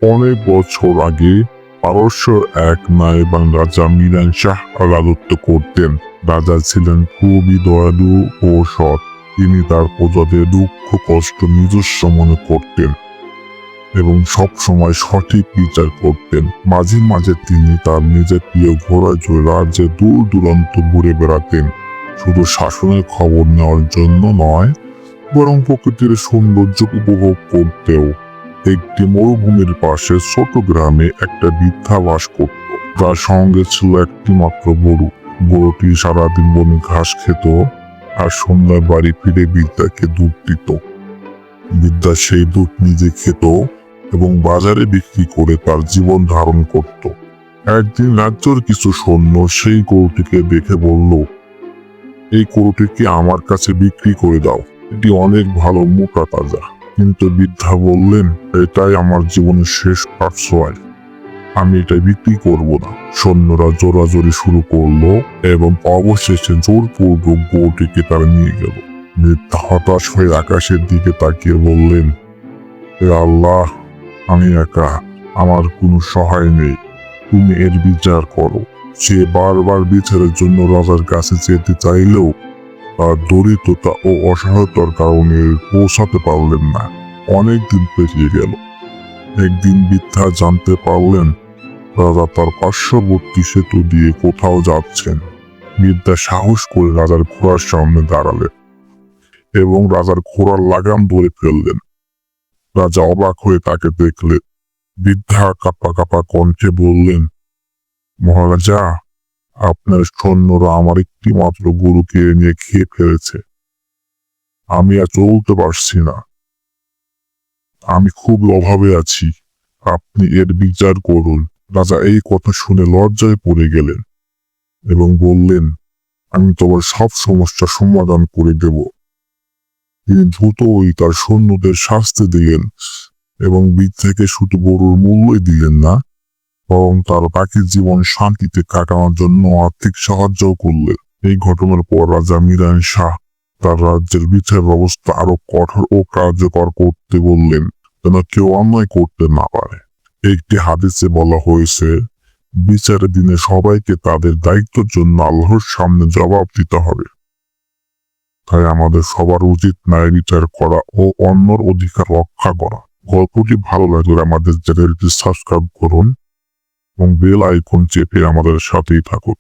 অনেক বছর আগে পারস্যের এক নায়বান রাজা মিরান শাহ রাজত্ব করতেন। রাজা ছিলেন খুবই দয়ালু ও সৎ। তিনি তার প্রজাদের দুঃখ কষ্ট নিজস্ব মনে করতেন এবং সব সময় সঠিক বিচার করতেন। মাঝে মাঝে তিনি তার নিজের প্রিয় ঘোড়ায় চড়ে রাজ্যে দূর দূরান্ত ঘুরে বেড়াতেন, শুধু শাসনের খবর নেওয়ার জন্য নয়, বরং প্রকৃতির সৌন্দর্য উপভোগ করতেও। একটি মরুভূমির পাশে ছোট গ্রামে একটা বৃদ্ধা বাস করত। তার সঙ্গে ছিল একটি মাত্র গরু। গরুটি সারাদিন বনে ঘাস খেত আর সন্ধ্যায় বাড়ি ফিরে বৃদ্ধাকে দুধ দিত। বৃদ্ধা সেই দুধ নিজে খেত এবং বাজারে বিক্রি করে তার জীবন ধারণ করত। একদিন রাজ্যের কিছু সৈন্য সেই গরুটিকে দেখে বলল, এই গরুটিকে আমার কাছে বিক্রি করে দাও, এটি অনেক ভালো, মোটা তাজা। কিন্তু বৃদ্ধা বললেন, এটাই আমার জীবনের শেষ পার্শ্বায়, আমি এটা বিক্রি করব না। সৈন্যরা জোরাজোরি শুরু করলো এবং অবশেষে জোরপূর্বক গরুটিকে তারা নিয়ে গেল। বৃদ্ধা হতাশ হয়ে আকাশের দিকে তাকিয়ে বললেন, হে আল্লাহ, আমি একা, আমার কোনো সহায় নেই, তুমি এর বিচার করো। সে বারবার বিচারের জন্য রাজার কাছে যেতে চাইলেও তার দরিদ্রতা ও অসহায়তার কারণে পৌঁছাতে পারলেন না। অনেক দিন পেরিয়ে গেল। একদিন বৃদ্ধা জানতে পারলেন রাজা তার পার্শ্ববর্তী সেতু দিয়ে কোথাও যাচ্ছেন। বৃদ্ধা সাহস করে রাজার ঘোড়ার সামনে দাঁড়ালেন এবং রাজার ঘোড়ার লাগাম ধরে ফেললেন। রাজা অবাক হয়ে তাকে দেখলেন। বৃদ্ধা কাঁপা কাঁপা কণ্ঠে বললেন, মহারাজা, আপনার সৈন্যরা আমার একটি মাত্র গরুকে নিয়ে খেয়ে ফেলেছে। আমি আর চলতে পারছি না, আমি খুব অভাবে আছি, আপনি এর বিচার করুন। রাজা এই কথা শুনে লজ্জায় পড়ে গেলেন এবং বললেন, আমি তোমার সব সমস্যার সমাধান করে দেব। তিনি দ্রুতই তার সৈন্যদের শাস্তি দিলেন এবং বৃদ্ধাকে শুধু গরুর মূল্যই দিলেন না, বরং তার বাকি জীবন শান্তিতে কাটানোর জন্য আর্থিক সাহায্যও করলেন। এই ঘটনার পর রাজা মিরান শাহ তার রাজ্যের বিচার ব্যবস্থা আরো কঠোর ও কার্যকর করতে বললেন, যেন কেউ অন্যায় করতে না পারে। একটি হাদিসে বলা হয়েছে, বিচারের দিনে সবাইকে তাদের দায়িত্বের জন্য আল্লাহর সামনে জবাব দিতে হবে। তাই আমাদের সবার উচিত ন্যায় বিচার করা ও অন্যর অধিকার রক্ষা করা। গল্পটি ভালো লাগলে আমাদের চ্যানেলটি সাবস্ক্রাইব করুন এবং বেল আইকন চেপে আমাদের সাথেই থাকুন।